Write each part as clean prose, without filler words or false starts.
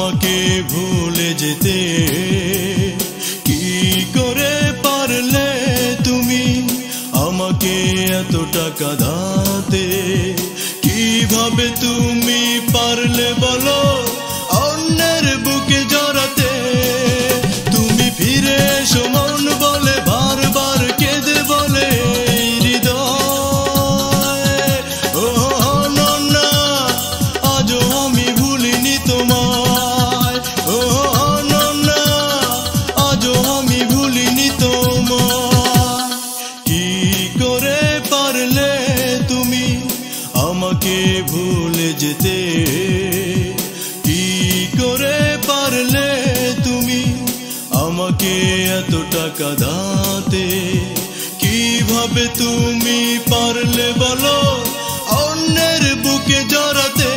আমাকে ভুলে যেতে কি করে পারলে তুমি আমাকে এতটা কাঁদাতে কিভাবে তুমি পারলে বলো অন্যের বুকে জড়াতে তুমি ফিরে এসো মন বলে বারবার কেঁদে বলে হৃদয় ও অনন্যা আজও আমি ভুলিনি তোমায় ও অনন্যা আজও আমি ভুলিনি তোমায় কি করে পারলে তুমি আমাকে ভুলে যেতে কি করে পারলে তুমি আমাকে এতটা কাঁদাতে কিভাবে তুমি পারলে বলো অন্যের বুকে জড়াতে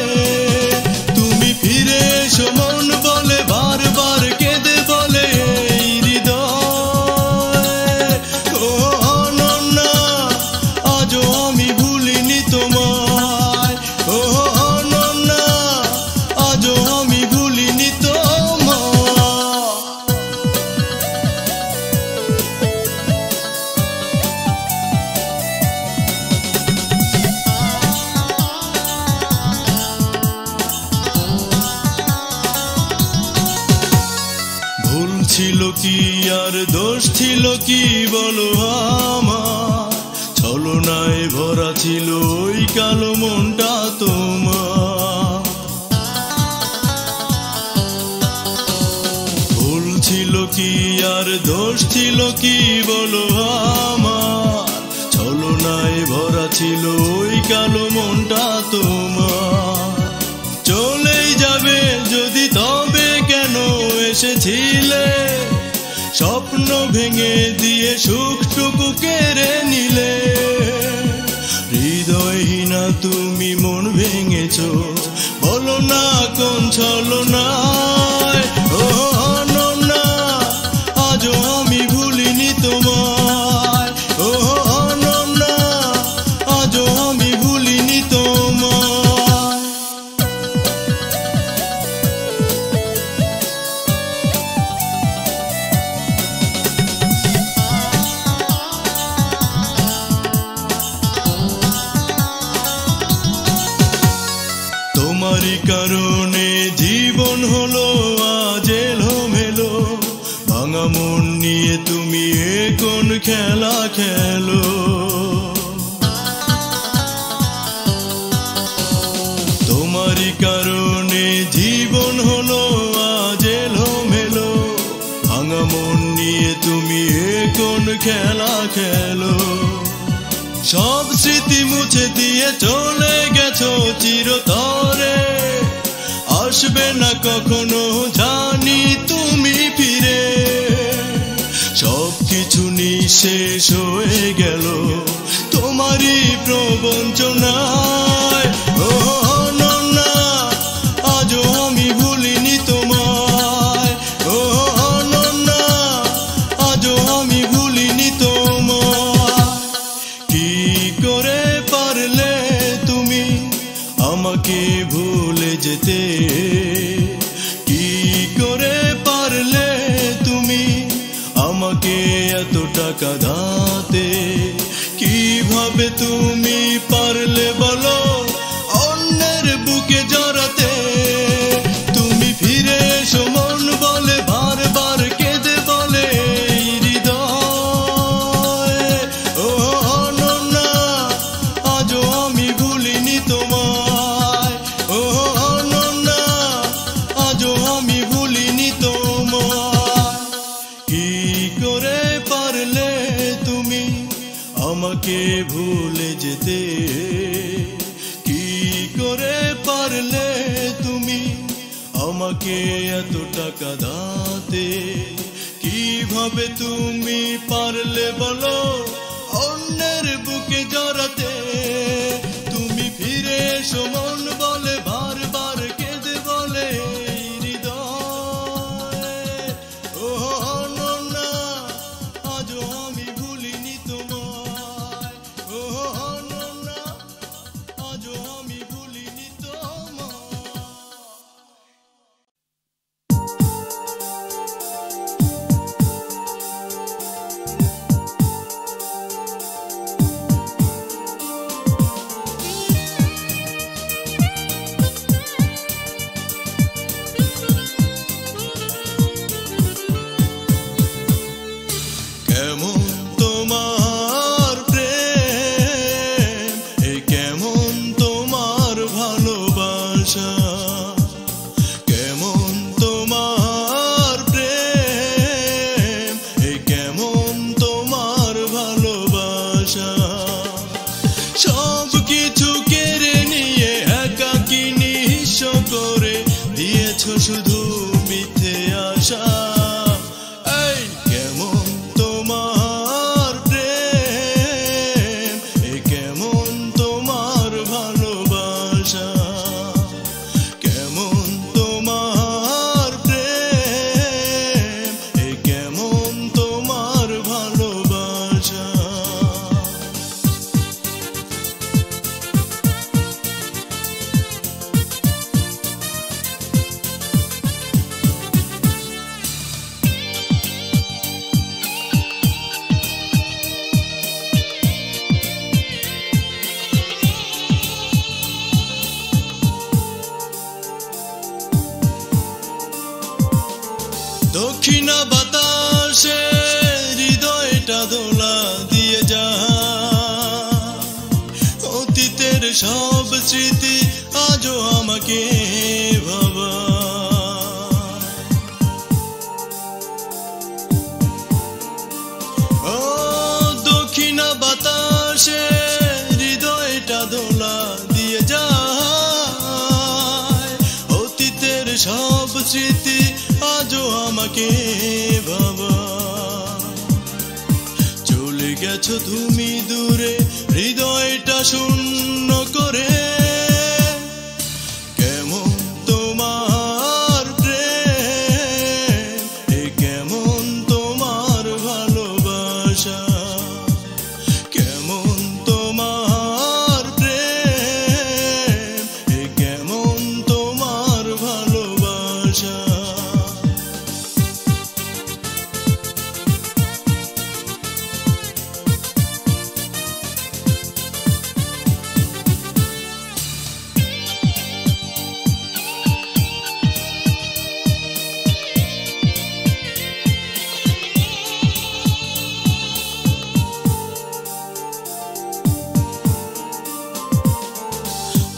তুমি ফিরে এসো মন বলে বারবার কেঁদে বলে হৃদয় ও অনন্যা আজও আমি ভুলিনি তোমায় ও অনন্যা আজও আমি ভুলিনি ভুল ছিল কি আর দোষ ছিল কি বলো আমার ছলনায় ভরা ছিল ওই কালো মনটা তোমার ভুল ছিল কি আর দোষ ছিল কি বলো আমার ছলনায় ভরা ছিল ওই কালো মনটা তোমার চলেই যাবে যদি তবে কেন এসেছিলে স্বপ্ন ভেঙে দিয়ে সুখটুকু কেড়ে নিলে হৃদয়হীনা তুমি মন ভেঙেছো বলো না কোন ছলনায় ও অনন্যা আজও আমি ভুলিনি তোমায় ও অনন্যা আজও আমি ভুলিনি তোমায় তোমারই কারণে জীবন হলো আজ এলোমেলো ভাঙা মন নিয়ে তুমি কোন খেলা খেলো তোমারই কারণে জীবন হলো আজ এলোমেলো ভাঙা মন নিয়ে তুমি কোন খেলা খেলো সব স্মৃতি মুছে দিয়ে চলে গেছো চিরতরে আসবে না কখনো জানি তুমি ফিরে সবকিছু নিঃশেষ হয়ে গেল তোমারই প্রবঞ্চনায় ও অনন্যা আজও আমি ভুলিনি তোমায় ও অনন্যা আজও আমি ভুলিনি তোমায় কি করে পারলে তুমি আমাকে ভুলে যেতে কি করে পারলে তুমি আমাকে এতটা কাঁদাতে কিভাবে তুমি পারলে বলো অন্যের বুকে জড়াতে তুমি ফিরে এসো মন বলে বারবার কেঁদে বলে হৃদয় ও অনন্যা আজও আমি ভুলিনি তোমায় ও অনন্যা আজও আমি ভুলিনি তোমায় কি করে পারলে তুমি আমাকে ভুলে যেতে কি করে পারলে তুমি আমাকে এতটা কাঁদাতে কিভাবে তুমি পারলে বলো অন্যের বুকে জড়াতে তুমি ফিরে এসো মন বলে বারবার কেঁদে বলে হৃদয় ও অনন্যা আজও আমি ভুলিনি তোমায় ও অনন্যা আজও আমি ভুলিনি তোমায়। দক্ষিণা বাতাসে হৃদয়টা দোলা দিয়ে যায়, অতীতের সব স্মৃতি আজও আমাকে ভাবা। ও দক্ষিণা বাতাসে হৃদয়টা দোলা দিয়ে যায়, অতীতের সব স্মৃতি আজও আমাকে ভাবা। চলে গেছো তুমি দূরে হৃদয়টা শূন্য করে, কেমন তোমার প্রেম, এ কেমন তোমার ভালোবাসা, কেমন তোমার প্রেম, এ কেমন তোমার ভালোবাসা।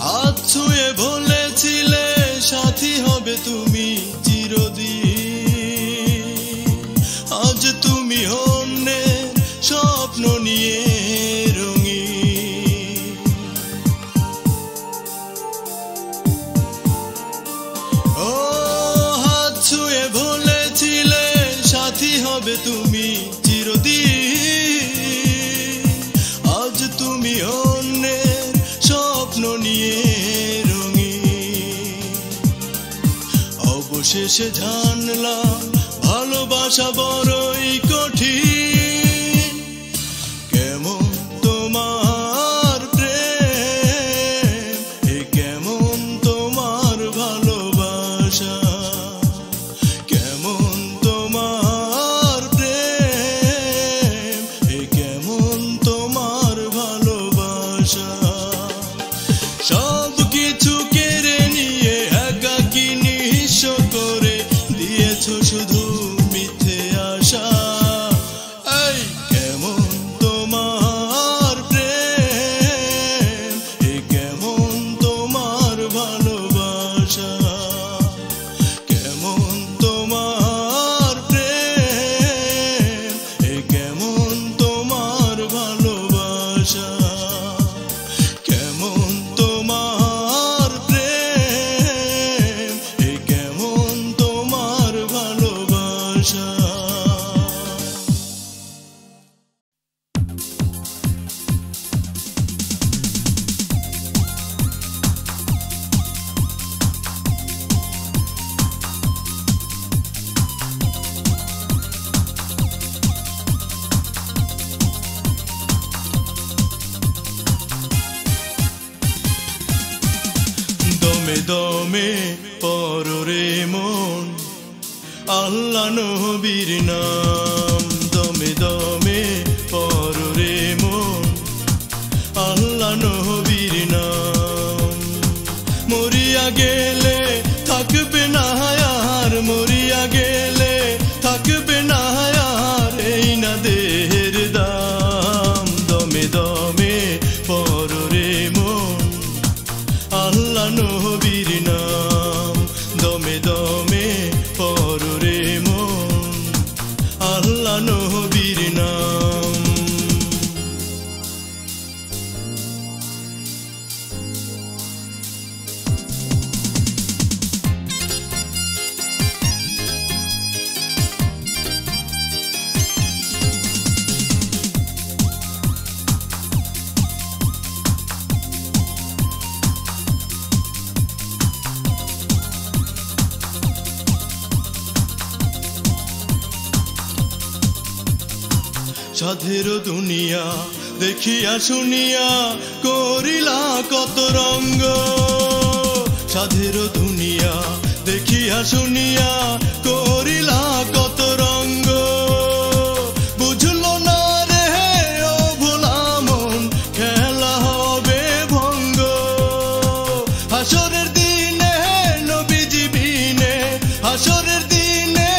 হাত ছুঁয়ে বলেছিলে সাথী হবে তুমি চিরদিন, আজ তুমি অন্যের স্বপ্ন নিয়ে রঙিন। ও হাত ছুঁয়ে বলেছিলে সাথী হবে তুমি চিরদিন, আজ তুমি অন্যের স্বপ্ন নিয়ে রঙিন। অবশেষে জানলাম ভালোবাসা বড়ই কঠিন, কেমন তোমার প্রেম, এ কেমন তোমার ভালোবাসা, কেমন তোমার প্রেম, এ কেমন তোমার ভালোবাসা। সব কিছু কেড়ে নিয়ে একাকী নিঃস্ব করে দিয়েছো শুধু মিথ্যে আশা, এই কেমন তোমার প্রেম, এ কেমন তোমার ভালোবাসা, কেমন তোমার প্রেম, এ কেমন তোমার ভালোবাসা, কেমন তোমার প্রেম, এ কেমন তোমার ভালোবাসা। দমে দমে পররে মন আল্লাহ নবীর নাম, দমে দমে পররে মন আল্লাহ নবীর নাম। মরিয়া গেলে থাকবে না আর, মরিয়া গেলে থাকবে না আর, এই না দেহের দাম। দমে দমে পররে মন আল্লাহ নবীর নাম, দমে দমে পররে মন আল্লাহ নবীর নাম। সাধের দুনিয়া দেখিয়া শুনিয়া করিলা কত রঙ্গ, সাধের দুনিয়া দেখিয়া শুনিয়া করিলা কত রঙ্গ। বুঝলো না রে ও ভোলা মন খেলা হবে ভঙ্গ, হাসরের দিনে নবীজি বিনে, হাসরের দিনে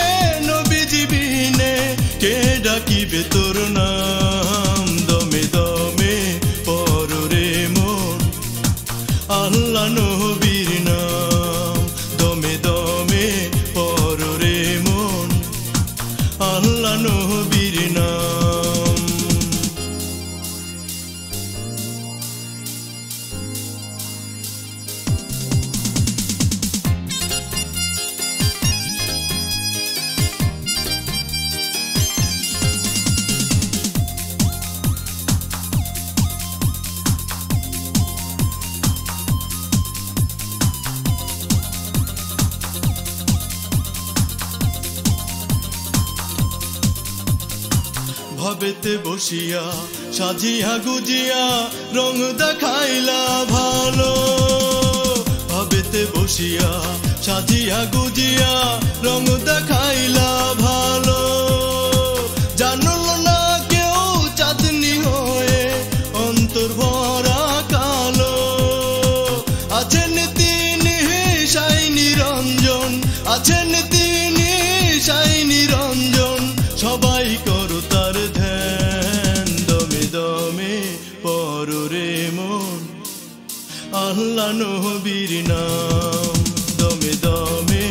লইবে তোর নাম দমে দমে পররে মন আল্লাহ নবীর নাম দমে দমে পররে মন আল্লাহ নবীর নাম ভাবেতে বসিয়া সাজিয়া গুজিয়া রং দেখাইলা ভালো ভাবেতে বসিয়া সাজিয়া গুজিয়া রং দেখাইলা ভালো জানল না কেউ চাঁদনি হয়ে অন্তর ভরা কালো আছেন তিনি সাই নিরঞ্জন আছেন তিনি সাই নিরঞ্জন সবাই করো তার ধ্যান দমে দমে পররে মন আল্লাহ নবীর নাম দমে দমে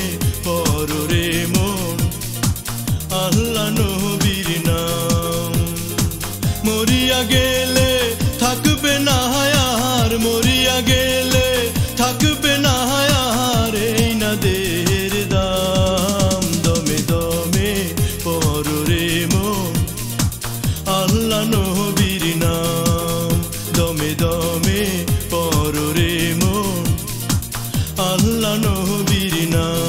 পররে মন আল্লাহ নবীর নাম মরিয়া গেলে থাকবে না আর মরিয়া গেলে থাকবে না আর এই না দেহের দাম দমে দমে পররে মন আল্লাহ নবীর নাম দমে দমে পররে মন আল্লাহ নবীর নাম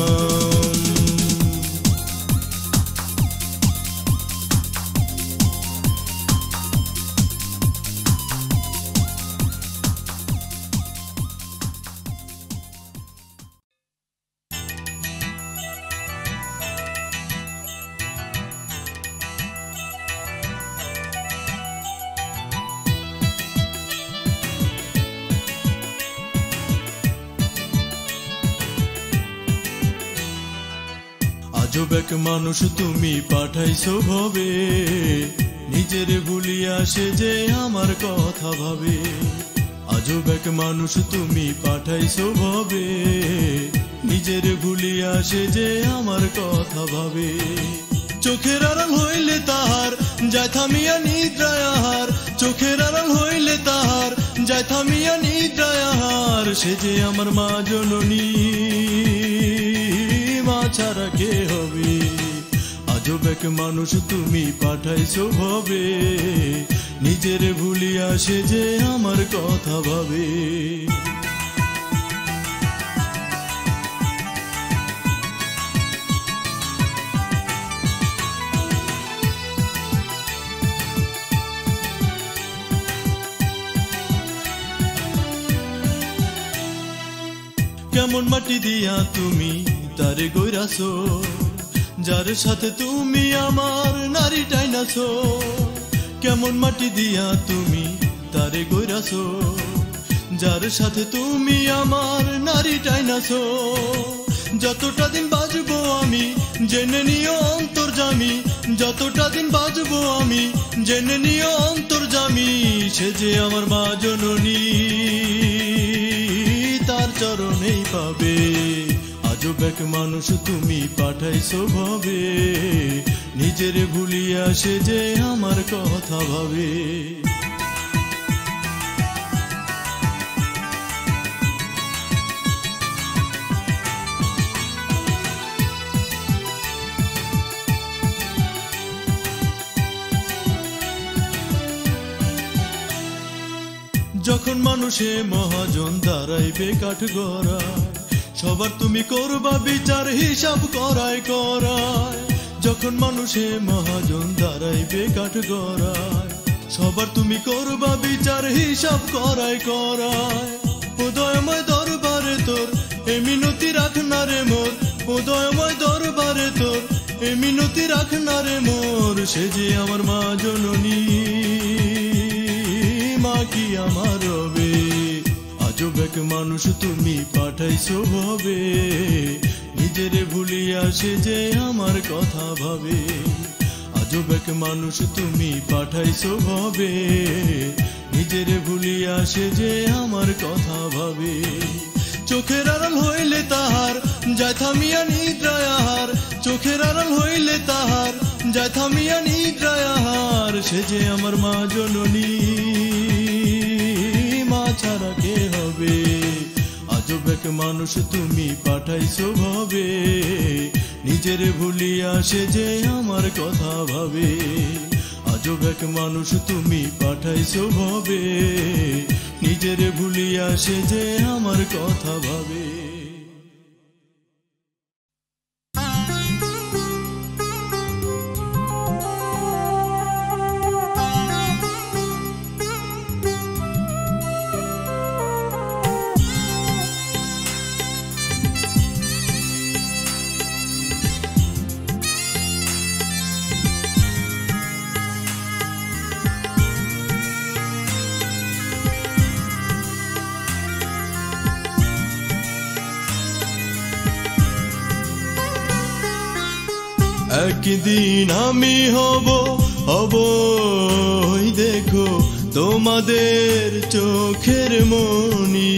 আজব এক মানুষ তুমি পাঠাইছো ভবে নিজের ভুলিয়া সে যে আমার কথা ভাবে আজব এক মানুষ তুমি পাঠাইছো ভবে নিজের ভুলিয়া সে যে আমার কথা ভাবে চোখের আড়াল হইলে তাহার যায় থামিয়া নিদ্রায় আহার চোখের আড়াল হইলে তাহার যায় থামিয়া নিদ্রায় আহার সে যে আমার মা জননী মা ছাড়া কে হবে আজব এক মানুষ তুমি পাঠাইছো ভবে নিজের ভুলিয়া সে যে আমার কথা ভাবে কেমন মাটি দিয়া তুমি তারে গইরাছো যার সাথে তুমি আমার নারী টাইনাছো কেমন মাটি দিয়া তুমি তারে গইরাছো যার সাথে তুমি আমার নারী টাইনাছো যতটা দিন বাজবো আমি জেনে নিও অন্তর্যামী যতটা দিন বাজবো আমি জেনে নিও অন্তর্যামী সে যে আমার মা জননী তার চরণেই পাবে আজব এক মানুষ তুমি পাঠাইছো ভবে নিজের ভুলিয়া সে যে আমার কথা ভাবে যখন মানুষে মহাজন দাঁড়াইবে কাঠগড়া সবার তুমি করবা বিচার হিসাব করায় করায় যখন মানুষে মহাজন দাঁড়াইবে কাঠগড়ায় সবার তুমি করবা বিচার হিসাব করায় করায় উদয়ময় দরবারে তোর এ মিনতি রাখ না রে মোর উদয়ময় দরবারে তোর এ মিনতি রাখ না রে মোর সে যে আমার মা জননী মা কি আমার রবে আজব এক মানুষ তুমি পাঠাইছো ভবে নিজের ভুলিয়া সে যে আমার কথা ভাবে আজব এক মানুষ তুমি পাঠাইছো ভবে, নিজের ভুলিয়া সে যে আমার কথা ভাবে। চোখের আড়াল হইলে তাহার যায় থামিয়া নিদ্রায় আহার, চোখের আড়াল হইলে তাহার যায় থামিয়া নিদ্রায় আহার। সে যে আমার মা জননী, মা ছাড়া কে হবে? আজব এক মানুষ তুমি পাঠাইছো ভবে, নিজের ভুলিয়া সে যে আমার কথা ভাবে। আজব এক মানুষ তুমি পাঠাইছো ভবে, নিজের ভুলিয়া সে যে আমার কথা ভাবে। একদিন আমি হব ওই দেখো তোমাদের চোখের মণি,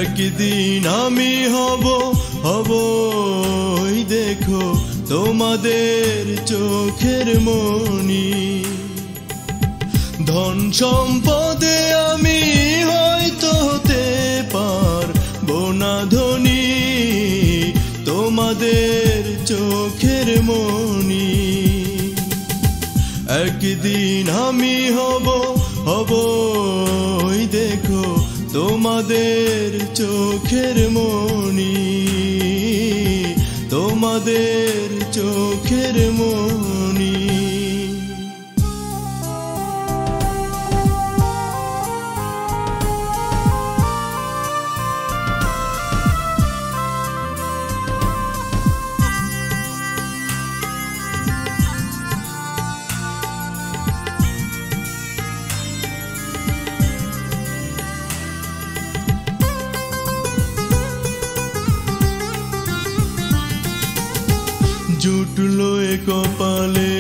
একদিন আমি হব ওই দেখো তোমাদের চোখের মণি। ধন সম্পদে আমি হয়তো হতে পারবো না ধনী, তোমাদের চোখের মণি। একদিন আমি হব ওই দেখো তোমাদের চোখের মণি, তোমাদের চোখের মণি। জুটলো এ কপালে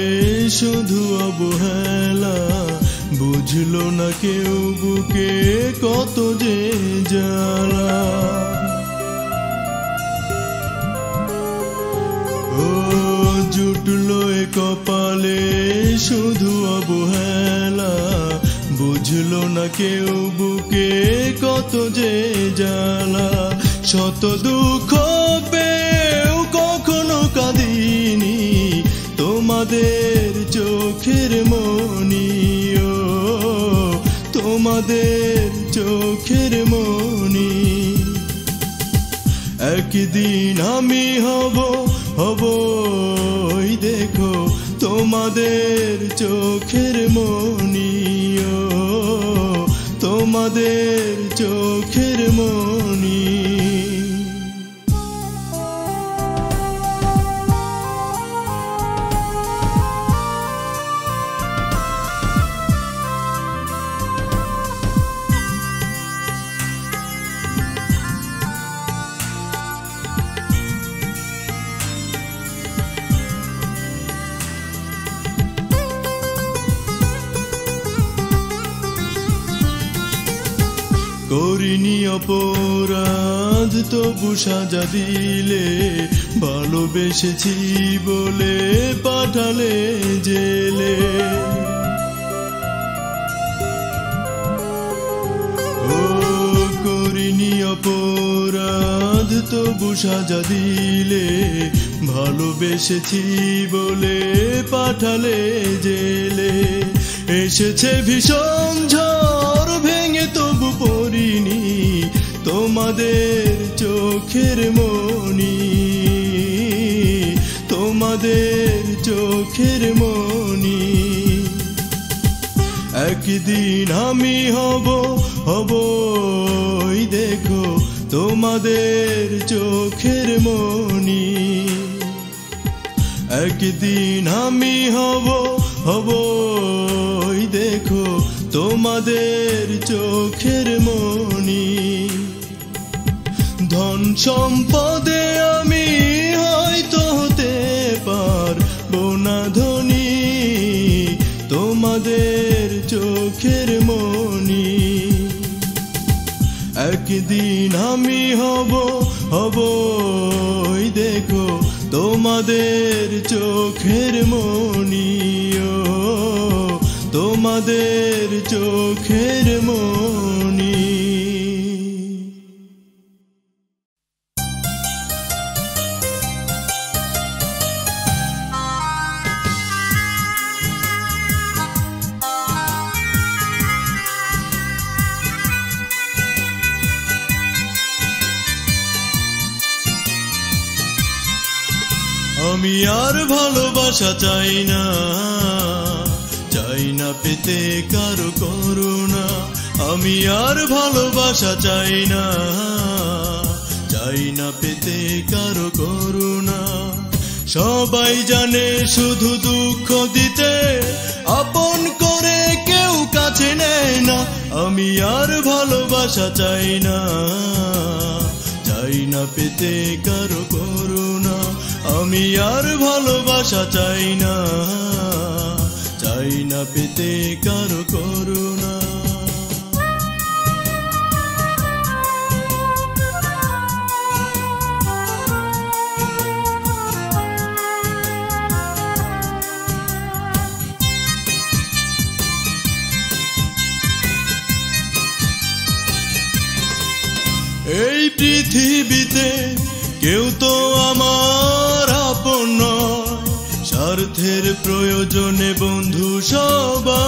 শুধু অবহেলা, বুঝলো না কেউ বুকে কত যে জ্বালা। ও জুটলো এ কপালে শুধু অবহেলা, বুঝলো না কেউ বুকে কত যে জ্বালা। শত দুঃখ পেয়েও কখনো কাঁদিনি তোমাদের চোখের মণি, ও তোমাদের চোখের মণি। একদিন আমি হব ওই দেখো তোমাদের চোখের মণি, ও তোমাদের চোখের মণি। করিনি অপরাধ তবু সাজা দিলে, ভালোবেসেছি বলে পাঠালে জেলে। ও করিনি অপরাধ তবু সাজা দিলে, ভালোবেসেছি বলে পাঠালে জেলে। এসেছে ভীষণ ঝড় ভেঙে তবু পড়িনি তোমাদের চোখের মণি, তোমাদের চোখের মণি। একদিন আমি হব ওই দেখো তোমাদের চোখের মণি, একদিন আমি হব ওই দেখো তোমাদের চোখের মণি। ধন সম্পদে আমি হয়তো হতে পারবো একদিন আমি হব ওই দেখো তোমাদের চোখের মনি, তোমাদের চোখের মনি। আমি আর ভালোবাসা চাই না, চাই না পেতে কারো করুণা। আমি আর ভালোবাসা চাই না, চাই না পেতে কারো করুণা। সবাই জানে শুধু দুঃখ দিতে, আপন করে কেউ কাছে নেয় না। আমি আর ভালোবাসা চাই না, চাই না পেতে কারো করুণা। আমি আর ভালোবাসা চাই না, চাই না পেতে কারো করুণা। এই পৃথিবীতে কেউ তো আমার আপন নয়, স্বার্থের প্রয়োজনে বন্ধু সবাই।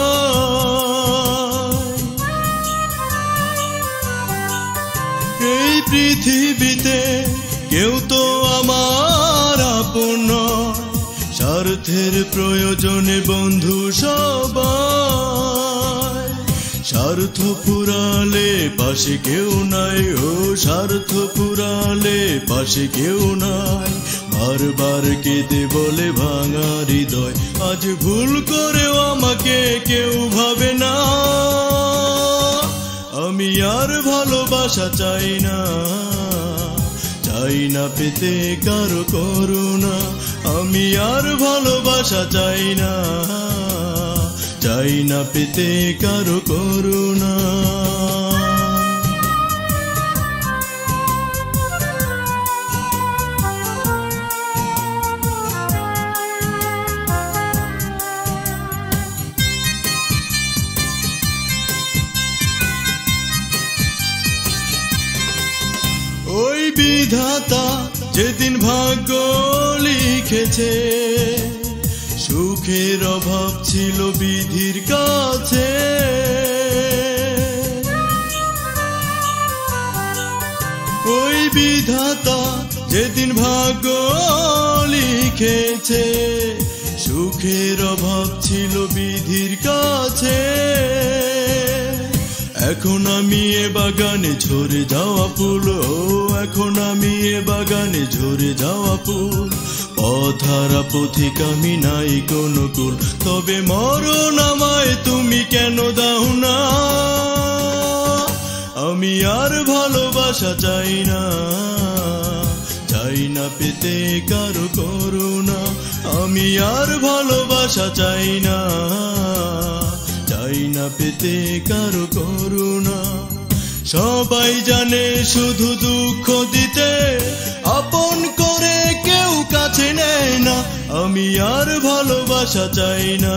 এই পৃথিবীতে কেউ তো আমার আপন নয়, স্বার্থের প্রয়োজনে বন্ধু সবাই। স্বার্থ ফুরালে পাশে কেউ নাই, ও স্বার্থ ফুরালে পাশে কেউ নাই। বারবার কেঁদে বলে ভাঙা হৃদয়, আজ ভুল করেও আমাকে কেউ ভাবে না। আমি আর ভালোবাসা চাই না, চাই না পেতে কারো করুণা। আমি আর ভালোবাসা চাই না, চাই না পেতে কারো করুণা। ওই বিধাতা যেদিন ভাগ্য লিখেছে, সুখের অভাব ছিল বিধির কাছে। ওই বিধাতা যেদিন ভাগ্য লিখেছে, সুখের অভাব ছিল বিধির কাছে। এখন আমি এ বাগানে ঝরে যাওয়া ফুল, এখন আমি এ বাগানে ঝরে যাওয়া ফুল। পথহারা পথিক আমি নাই কোনো কুল, তবে মরণ আমায় তুমি কেন দাও না। আমি আর ভালোবাসা চাই না, চাই না পেতে কারো করুণা। আমি আর ভালোবাসা চাই না, চাই না পেতে কারো করুণা। সবাই জানে শুধু দুঃখ দিতে, আপন করে কেউ কাছে নেয় না। আমি আর ভালোবাসা চাই না,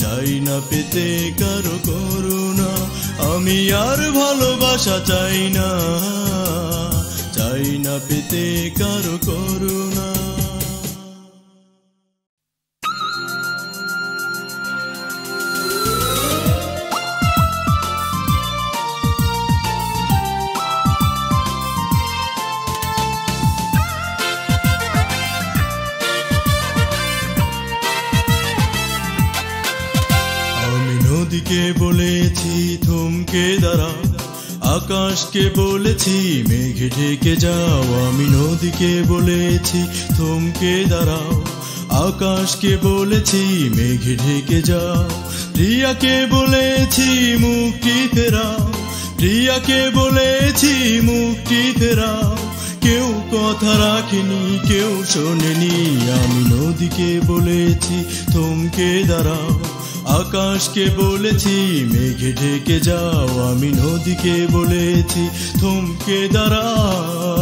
চাই না পেতে কারো করুণা। আমি আর ভালোবাসা চাই না, চাই না পেতে কারো করুণা। নদীকে বলেছি থমকে দাঁড়াও, আকাশকে বলেছি মেঘে ঢেকে যাও। আমি নদীকে বলেছি থমকে দাঁড়াও, আকাশকে বলেছি মেঘে ঢেকে যাও। প্রিয়াকে বলেছি মুক্তি ফেরাও, প্রিয়াকে বলেছি মুক্তি ফেরাও। কেউ কথা রাখেনি, কেউ শোনেনি। আমি নদীকে বলেছি থমকে দাঁড়াও, আকাশকে বলেছি মেঘে ঢেকে যাও, আমি নদীকে বলেছি থমকে দাঁড়াও।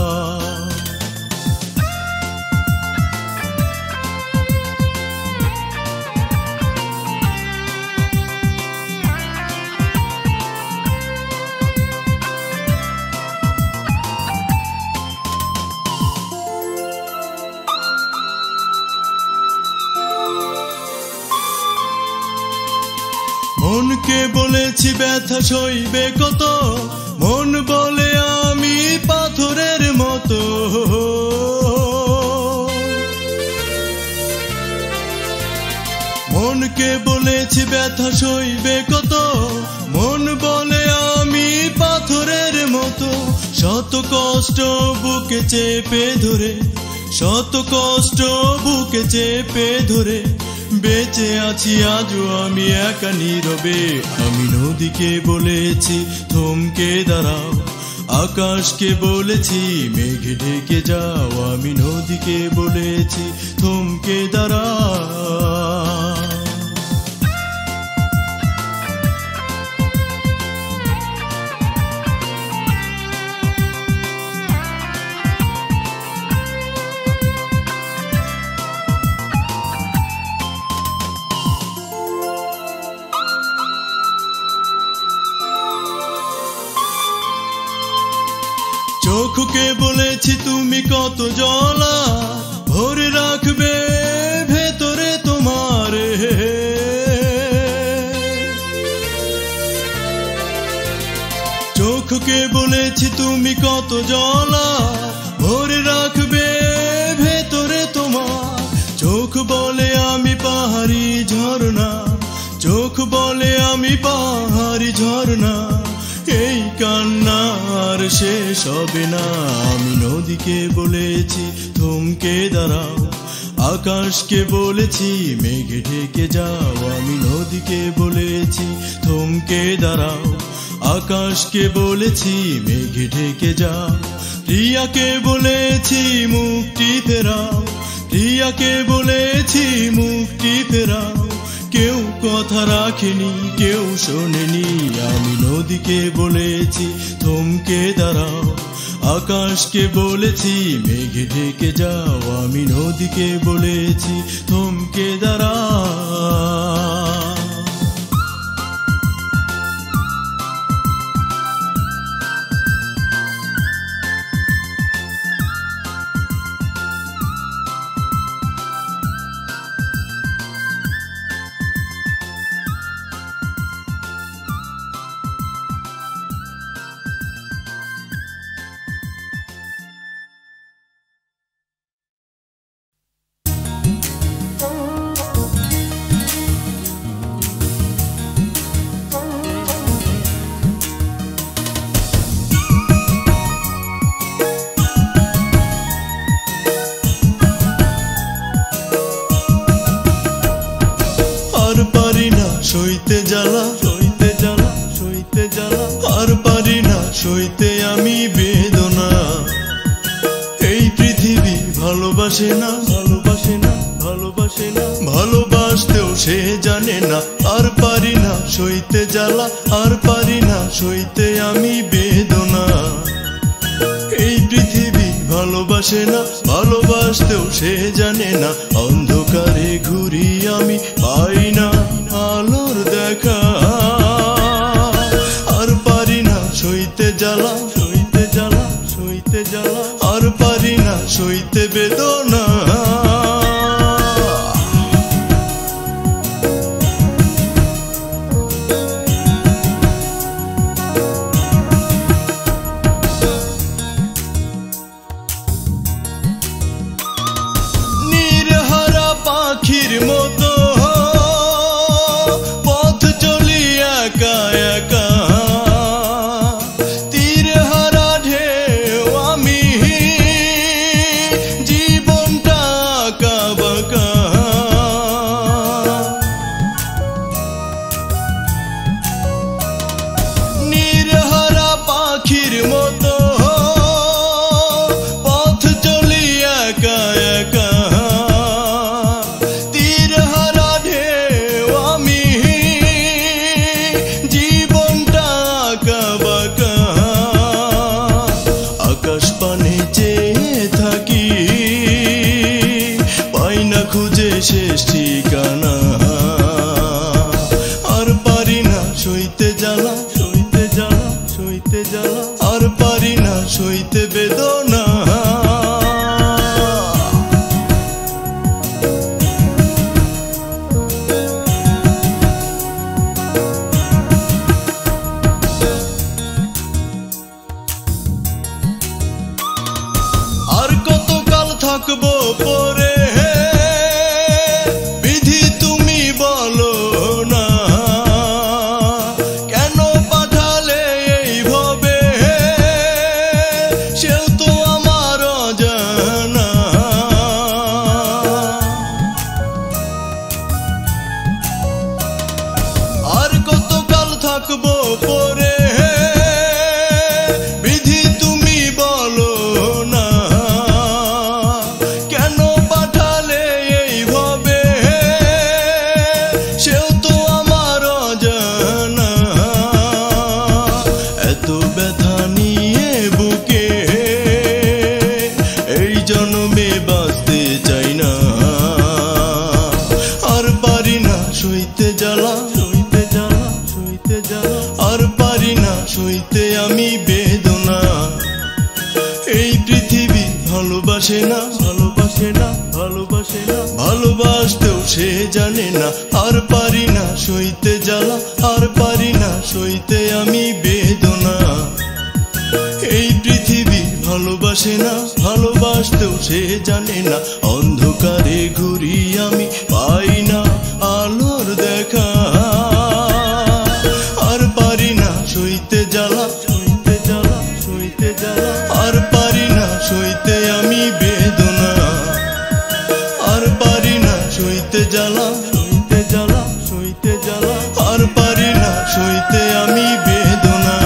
মনকে বলেছি ব্যথা সইবে কত, মন বলে আমি পাথরের মতো। মনকে বলেছি ব্যথা সইবে কত, মন বলে আমি পাথরের মতো। শত কষ্ট বুকে চেপে ধরে, শত কষ্ট বুকে চেপে ধরে বেঁচে আছি আজও আমি একা নীরবে। আমি নদীকে বলেছি থমকে দাঁড়াও, আকাশকে বলেছি মেঘে ঢেকে যাও, আমি নদীকে বলেছি থমকে দাঁড়াও। চোখকে বলেছি তুমি কত জ্বালা ভরে রাখবে ভেতরে তোমার। চোখকে বলেছি তুমি কত জ্বালা ভরে রাখবে ভেতরে তোমার। চোখ বলে আমি পাহাড়ি ঝরনা, চোখ বলে আমি পাহাড়ি ঝরনা। এই কান্না আর শেষ হবে না। আমি নদীকে বলেছি থমকে দাঁড়াও, আকাশকে বলেছি মেঘে ঢেকে যাও, আমি নদীকে বলেছি থমকে দাঁড়াও, আকাশকে বলেছি মেঘে ঢেকে যাও। প্রিয়াকে বলেছি মুক্তি ফেরাও, প্রিয়াকে বলেছি মুক্তি ফেরাও। কেউ কথা রাখেনি, কেউ শোনেনি। আমি নদীকে বলেছি থমকে দাঁড়াও, আকাশকে বলেছি মেঘে ঢেকে যাও, আমি নদীকে বলেছি থমকে দাঁড়াও। সইতে জ্বালা, সইতে জ্বালা, সইতে জ্বালা, আর পারি না সইতে আমি বেদনা। এই পৃথিবী ভালোবাসে না, ভালোবাসে না, ভালোবাসে না, ভালোবাসতেও সে জানে না। আর পারি না সইতে জ্বালা, আর পারি না সইতে আমি বেদনা। এই পৃথিবী ভালোবাসে না, ভালোবাসতেও সে জানে না। অন্ধকারে ঘুরি আমি পাই না আলোর দেখা। আর পারি না সইতে জ্বালা, সইতে জ্বালা, সইতে জ্বালা, আর পারি না সইতে বেদনা। পাখির মতো পথ চলি একা একা, তীর হারা ঢেউ আমি জীবনটা জন্মে বাঁচতে চাই না, আর পারি না সইতে জ্বালা, সইতে জ্বালা, সইতে জ্বালা, আর পারি না সইতে আমি বেদনা। এই পৃথিবী ভালোবাসে না, ভালোবাসে না, ভালোবাসে না, ভালোবাসতেও সে জানে না, আর পারি না সইতে জ্বালা, আর পারি না সইতে আমি বেদনা। এই পৃথিবী ভালোবাসে না, ভালোবাসতেও সে জানে না, অন্ধকারে ঘুরি আমি পাই না আলোর দেখা, আর পারি না সইতে জ্বালা, সইতে জ্বালা, সইতে জ্বালা, আর পারি না সইতে আমি বেদনা, আর পারি না সইতে জ্বালা, সইতে জ্বালা, সইতে জ্বালা, আর পারি না সইতে আমি বেদনা,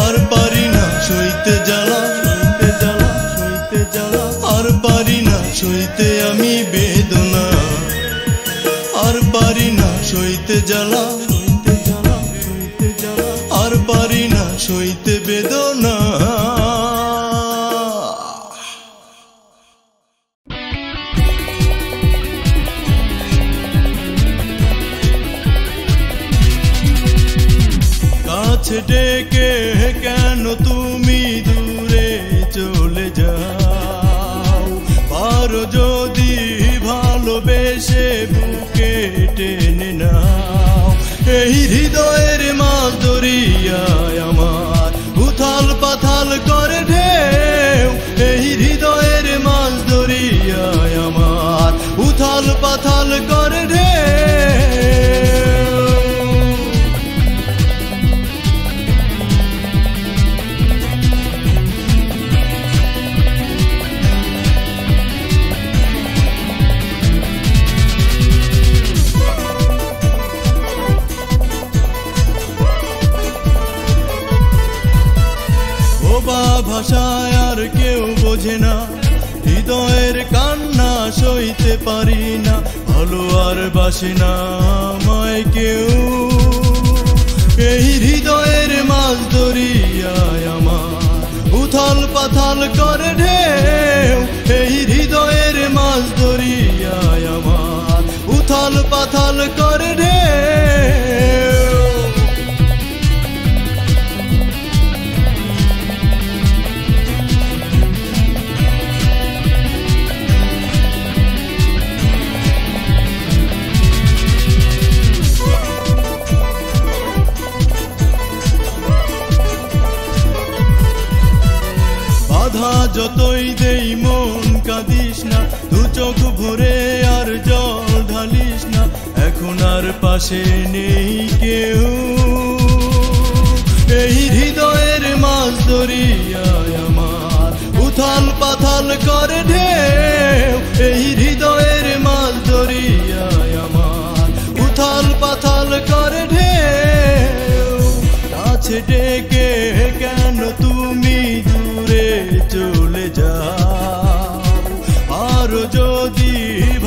আর পারি না সইতে জ্বালা, সইতে জ্বালা, সইতে জ্বালা, আর পারি না সইতে আমি বেদনা, আর পারি না সইতে জ্বালা, সইতে জ্বালা, সইতে জ্বালা, আর পারি না সইতে বেদনা। কাছে ডেকে কেন তুমি দূরে চলে যাও, পারো যদি ভালোবেসে বুকে টেনে নাও। এই হৃদয়ের মাছ দরিয়ায় আমার উথাল পাথাল করে ঢেউ, এই হৃদয়ের মাছ দরিয়ায় আমার উথাল পাথাল করে ঢেউ। ভাষায় আর কেউ বোঝে না, হৃদয়ের কান্না সইতে পারি না, ভালো আর বাসে না আমায় কেউ। এই হৃদয়ের মাছ দরিয়ায় আমার উথাল পাথাল করে ঢেউ, এই হৃদয়ের মাছ দরিয়ায় আমার উথাল পাথাল করে ঢেউ। যতই দেই মন কাঁদিস না, দু চোখ ভরে আর জল ঢালিস না, এখন আর পাশে নেই কেউ। এই হৃদয়ের মাছ দরিয়ায় আমার উথাল পাথাল করে ঢেউ, এই হৃদয়ের মাছ দরিয়ায় আমার উথাল পাথাল করে ঢেউ। কাছে ডেকে কেন তুমি দূরে চলে যাও, আর যদি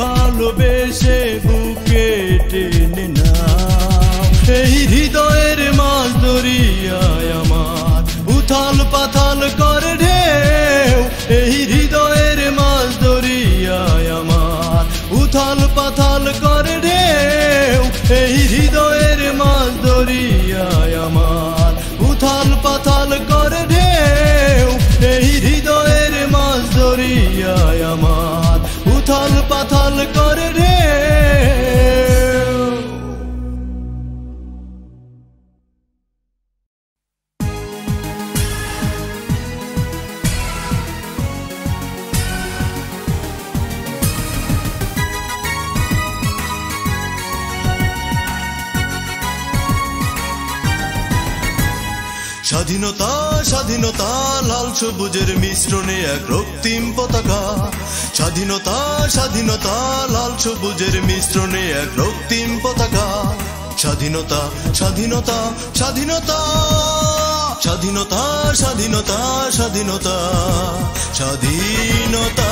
ভালোবেসে বুকে টেনে নাও। এই হৃদয়ের মাছ দরিয়ায় আমার উথাল পাথাল করে ঢেউ, এই হৃদয়ের মাছ দরিয়ায় আমার উথাল পাথাল করে ঢেউ, এই হৃদয়ের মাছ দরিয়ায় আমার উথাল পাথাল করে ঢেউ, এই হৃদয়ের মাছ দরিয়ায় আমার উথাল পাথাল করে ঢেউ। স্বাধীনতা স্বাধীনতা লাল সবুজের মিশ্রণে এক রক্তিম পতাকা, স্বাধীনতা স্বাধীনতা লাল সবুজের মিশ্রণে এক রক্তিম পতাকা, স্বাধীনতা স্বাধীনতা স্বাধীনতা স্বাধীনতা স্বাধীনতা স্বাধীনতা স্বাধীনতা।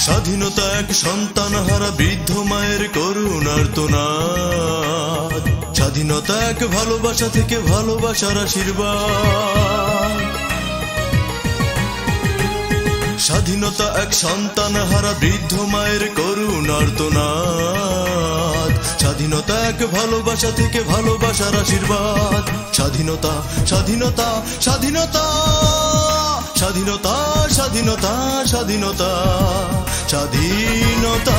স্বাধীনতা এক সন্তান হারা বৃদ্ধ মায়ের করুণার আর্তনাদ, স্বাধীনতা এক ভালোবাসা থেকে ভালোবাসার আশীর্বাদ। স্বাধীনতা এক সন্তান হারা বৃদ্ধ মায়ের করুণার আর্তনাদ, স্বাধীনতা এক ভালোবাসা থেকে ভালোবাসার আশীর্বাদ। স্বাধীনতা স্বাধীনতা স্বাধীনতা স্বাধীনতা স্বাধীনতা স্বাধীনতা স্বাধীনতা।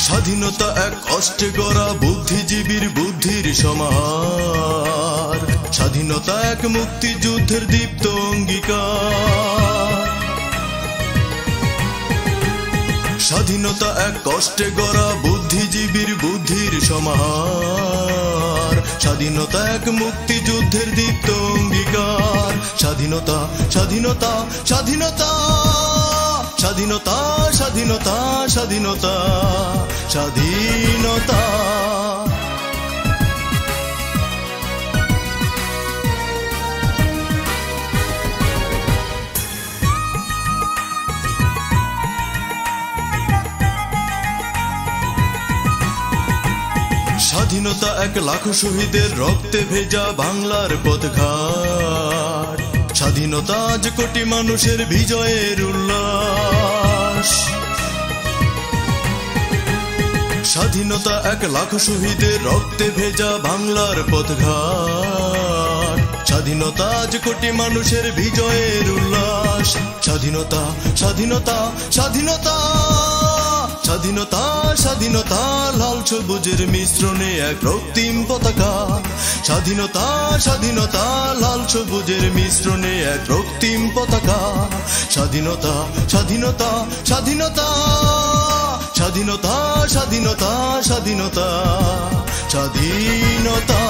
স্বাধীনতা এক কষ্টে গড়া বুদ্ধিজীবীর বুদ্ধির সমাহার, স্বাধীনতা এক মুক্তিযুদ্ধের দীপ্ত অঙ্গীকার। স্বাধীনতা এক কষ্টে গড়া বুদ্ধিজীবীর বুদ্ধির সমাহার, স্বাধীনতা এক মুক্তিযুদ্ধের দীপ্ত অঙ্গীকার। স্বাধীনতা স্বাধীনতা স্বাধীনতা স্বাধীনতা স্বাধীনতা স্বাধীনতা স্বাধীনতা। স্বাধীনতা এক লাখো শহীদের রক্তে ভেজা বাংলার পথঘাট, স্বাধীনতা আজ কোটি মানুষের বিজয়ের উল্লাস। স্বাধীনতা এক লাখো শহীদের রক্তে ভেজা বাংলার পথঘাট, স্বাধীনতা আজ কোটি মানুষের বিজয়ের উল্লাস। স্বাধীনতা স্বাধীনতা স্বাধীনতা স্বাধীনতা স্বাধীনতা লাল সবুজের মিশ্রণে এক রক্তিম পতাকা। স্বাধীনতা স্বাধীনতা লাল সবুজের মিশ্রণে এক রক্তিম পতাকা। স্বাধীনতা স্বাধীনতা স্বাধীনতা স্বাধীনতা স্বাধীনতা স্বাধীনতা স্বাধীনতা।